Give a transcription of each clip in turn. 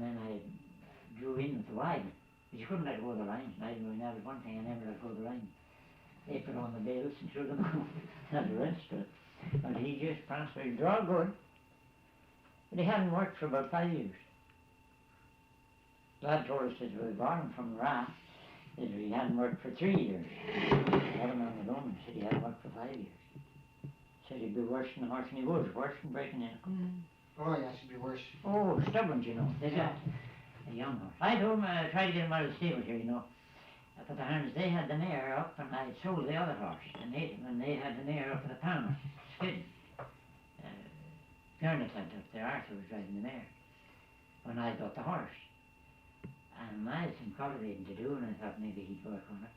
and then I drew in with the wagon. But you couldn't let go of the lines. And I knew that was one thing, I never let go of the line. They put on the bales and threw them out, and the rest of it. But he just pranced, he was all good. But he hadn't worked for about 5 years. The lad told us that we bought him from Rath, that he hadn't worked for 3 years. He had him on the loan, said he hadn't worked for 5 years. Said he'd be worse than the horse, and he was worse than breaking in. Oh yes, it'd be worse. Oh, stubborn, you know. They got a young horse. I told him, I tried to get him out of the stable here, you know. But the hands, they had the mare up, and I sold the other horse. And they had the mare up at the Palmer, Skid. Garnet had up there, Arthur was driving the mare. When I got the horse. And I had some cultivating to do, and I thought maybe he'd work on it.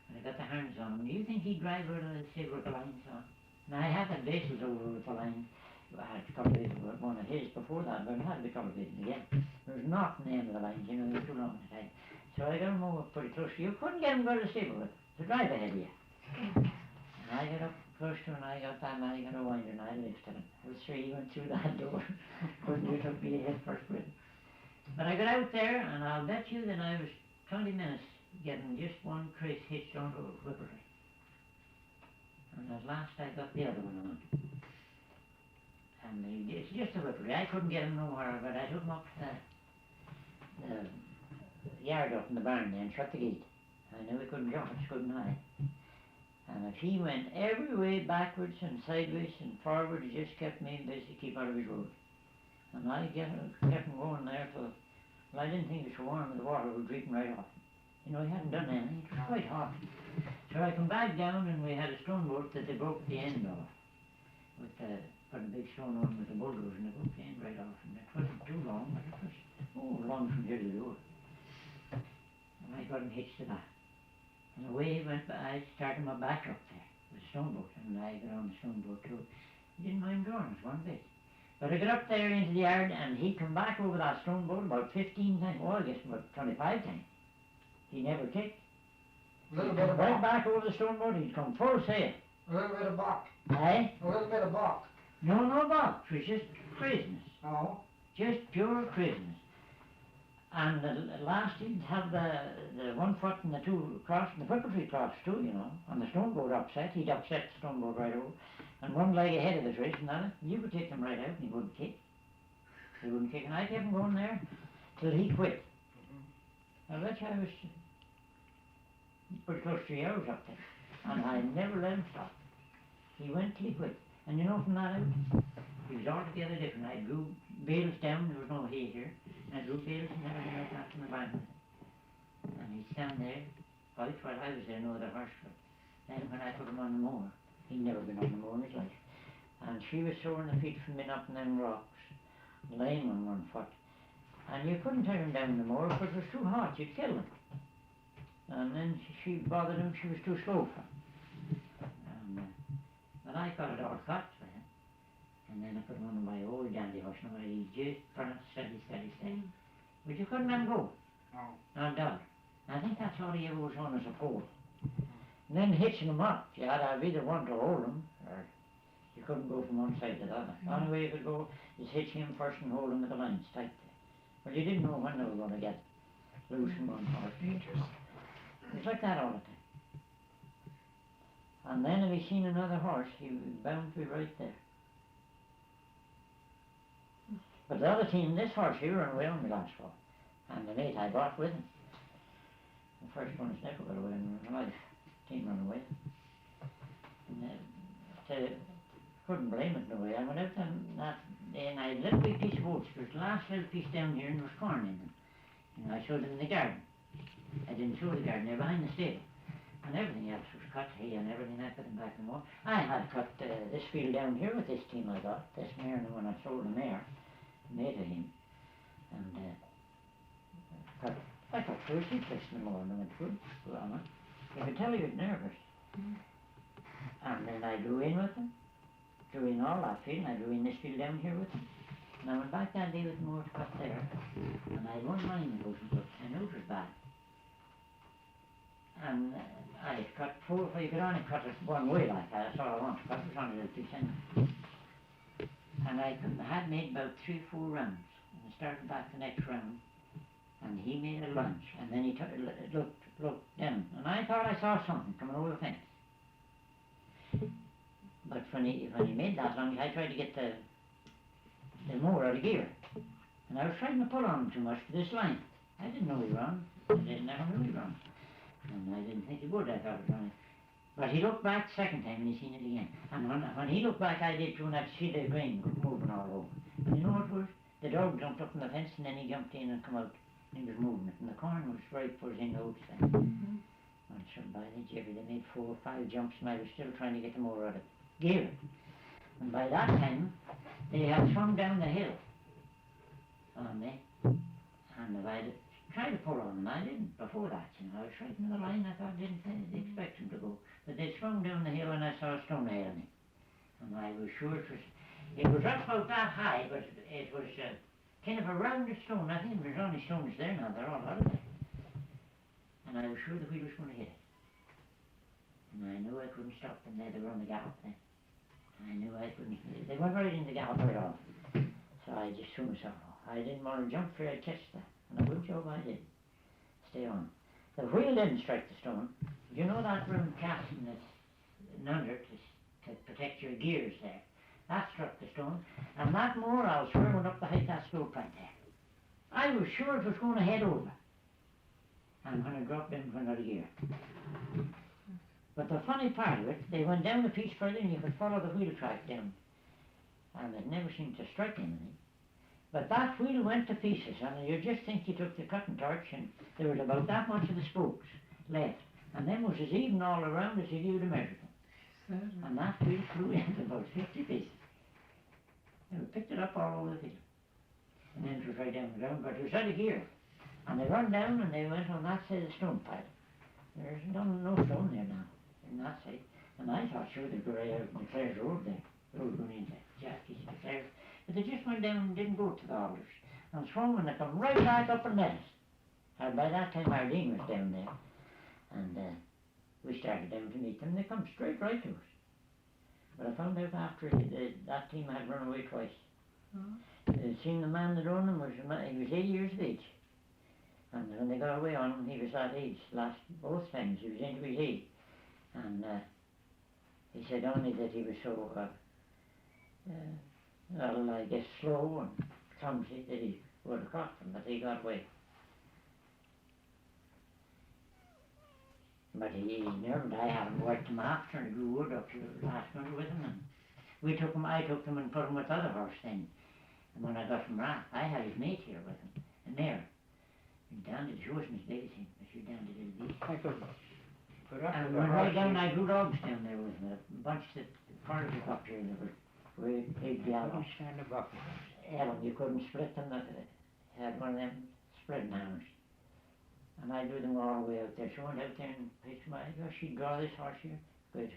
And I got the hands on him. Do you think he'd drive out of the stable with the lines on? And I had the bases over with the lines. I had cultivated one of his before that, but I had to be cultivating again. There was not the end of the lines, you know, they were too long at the time. So I got him over pretty close. You couldn't get him to go to the stable with to drive ahead of you. And I got up close to him, and I got that man, I got a winder, and I lifted him. I was sure he went through that door. Couldn't you took me ahead first with him. But I got out there, and I'll bet you that I was 20 minutes getting just one trace hitched onto a whipperly. And at last I got the other one on. And it's just a whipperly. I couldn't get him nowhere, but I took him up to the yard up in the barn there and shut the gate. I knew he couldn't jump it, couldn't I? And if he went every way backwards and sideways and forward, he just kept me busy to keep out of his road. And I kept him going there till, well, I didn't think it was so warm, and the water was dripping right off. You know, he hadn't done anything, it was quite hot. So I come back down, and we had a stone boat that they broke at the end off. Put a big stone on with a bulldozer, and they broke the end right off. And it wasn't too long, but it was, long from here to the door. And I got him hitched to that. And away he went, I started my back up there with a stone boat, and I got on the stone boat too. He didn't mind drawing us one bit. But I got up there into the yard, and he come back over that stone boat about 15 times, well, I guess about 25 times. He never kicked. A little bit of right balk. back over the stone boat, he'd come full sail. A little bit of balk. Aye? A little bit of balk. No balk. It was just craziness. Oh. Just pure craziness. And at last he'd have the 1 foot and the 2 cross, and the whippertree cross too, you know, and the stone boat upset. He'd upset the stone boat right over. And one leg ahead of the trace, and that, you could take them right out, and he wouldn't kick. He wouldn't kick, and I kept him going there till he quit. I bet you I was pretty close to 3 hours up there, and I never let him stop. He went till he quit. And you know, from that out, he was altogether different. I drew bales down, there was no hay here, and I drew bales and everything like that from the barn. And he'd stand there, while I was there, no other horse. But then when I put him on the moor, he'd never been on the moor in his life. And she was sore in the feet from being up in them rocks, lame on 1 foot. And you couldn't turn him down the moor, because it was too hot, you'd kill him. And then she bothered him, she was too slow for him. And, but I got it all cut for him. And then I put him on my old dandy horse, and he just pranced steady. But you couldn't let him go. No. Not a dollar. I think that's all he ever was on as a pole. And then hitching him up, you had to either want to hold him, or you couldn't go from one side to the other. The only way you could go is hitching him first and hold him with the lines tight. Well, you didn't know when they were going to get loose from one horse. It was like that all the time. And then if he seen another horse, he was bound to be right there. But the other team, this horse here ran away on me last fall, and the mate I bought with him. The first one has never got away in his life. Team ran away. And couldn't blame it in a way. I went out on that day, and I had a little wee piece of oats. There was the last little piece down here, and there was corn in them. And I showed them in the garden. I didn't show the garden, they're behind the stable. And everything else was cut, hay and everything. I put them back in the moor. I had cut this field down here with this team I got, this mare, and when I sold the mare, made of him. And I got through a place in the morning and went through. You could tell he was nervous. And then I drew in with him, drew in all that field, and I drew in this field down here with him. And I went back that day with more to cut there, and I had one line that wasn't good. I knew it was bad. And I had cut 4, you could only cut it one way like that, that's all I wanted to cut, it was only a little piece in. And I had made about 3 or 4 rounds in the started back the next round, and he made a lunge, and then he looked down, and I thought I saw something coming over the fence. But when he made that lunge, I tried to get the mower out of gear, and I was trying to pull on him too much for this line. I didn't know he run. I never knew he run, and I didn't think he would. I thought it running. But he looked back the second time and he seen it again. And when he looked back, I did too, and I could see the grain moving all over. And you know what it was? The dog jumped up on the fence and then he jumped in and come out. And he was moving it, and the corn was right for his in oats then. And so by the jibber, they made 4 or 5 jumps, and I was still trying to get them over out of gear. And by that time, they had swung down the hill on me, and if I tried to pull on them, I didn't before that, you know. I was right in the line. I thought I didn't expect them to go. But they swung down the hill and I saw a stone ahead of me. And I was sure it was up about that high, but it was kind of a rounded stone. I think there's only stones there now, they're all out of there. And I was sure the wheel was going to hit it. And I knew I couldn't stop them there, they were on the gallop then. I knew I couldn't, they went right in the gallop right off. So I just threw myself off. I didn't want to jump for I'd catch that. And a good job I did. Stay on. The wheel didn't strike the stone. You know that round casting that's under to protect your gears there? That struck the stone. And that moor, I'll swear, went up the height of that slope right there. I was sure it was going to head over. And when it dropped in, it went out of gear. But the funny part of it, they went down a piece further and you could follow the wheel track down. And it never seemed to strike anything. But that wheel went to pieces, and you just think you took the cutting torch and there was about that much of the spokes left. And them was as even all around as if you'd have measured them. And that wheel flew into about 50 pieces. They picked it up all over the field. And then it was right down the ground, but it was out of gear. And they run down and they went on that side of the stone pile. There's no stone there now, in that side. And I thought, sure, they'd go right out on the Clare's Road there. Road going into Jackie's and Clare's. But they just went down and didn't go to the alders. And swung and they come right back up and met us. And by that time our dean was down there. And we started down to meet them. They come straight right to us. But I found out after that team had run away twice. They'd seen the man that owned them, he was 8 years of age. And when they got away on him, he was that age. Both times he was into his age. And he said only that he was so, well, I guess slow and clumsy that he would have caught them, but he got away. But he never, I had him worked him after and grew wood up to last winter with him, and I took them and put him with the other horse then. And when I got from Rath, I had his mate here with him, a mare. And down she wasn't as big as him, but she down to the beast. I could put up And with when the I horse. down, I grew dogs down there with him, a bunch that part of the up here, they were great big I yellow. couldn't stand a bucket. Ellen, you couldn't split them, had one of them splitting hammers. And I drew them all the way out there. She went out there and picked my, she'd draw this horse here. Good.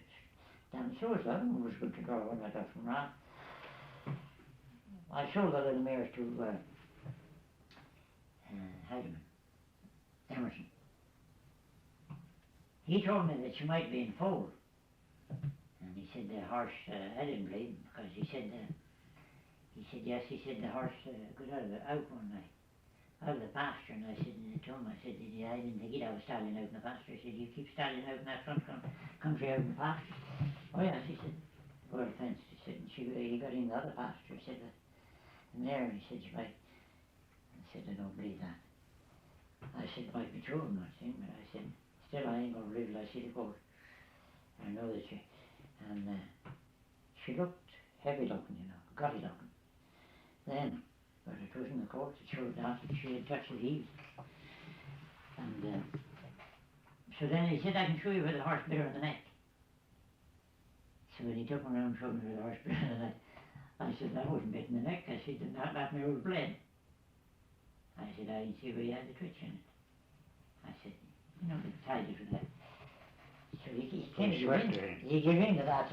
Damn, so was the other one was good to draw when I got from Rath. I sold the little mares to Heidemann, Emerson. He told me that she might be in foal. And he said the horse, I didn't believe him because he said yes, he said the horse got out one night, out of the pasture. And I said, and I told him, I said, I didn't think he'd have a stallion out in the pasture. He said, you keep stallion out in that front country out in the pasture. Oh yes, he said, over the fence. He said, and he got in the other pasture. He said, and there, he said, you might. I said, I don't believe that. I said, it might be true, I'm not saying, but I said, still I ain't gonna believe it, I see the coat. I know that she, and she looked heavy looking, you know, gutty looking. Then, but it wasn't the coat, it showed that she had touched the heels. And so then he said, I can show you where the horse bit her in the neck. So when he took me around and showed me where the horse bit her in the neck, I said, that wasn't bit in the neck. I said, that near was bled. I said, I didn't see where he had the twitch in it. I said, you know, they tied it with that. So he came to He swept her in. he gave in to that.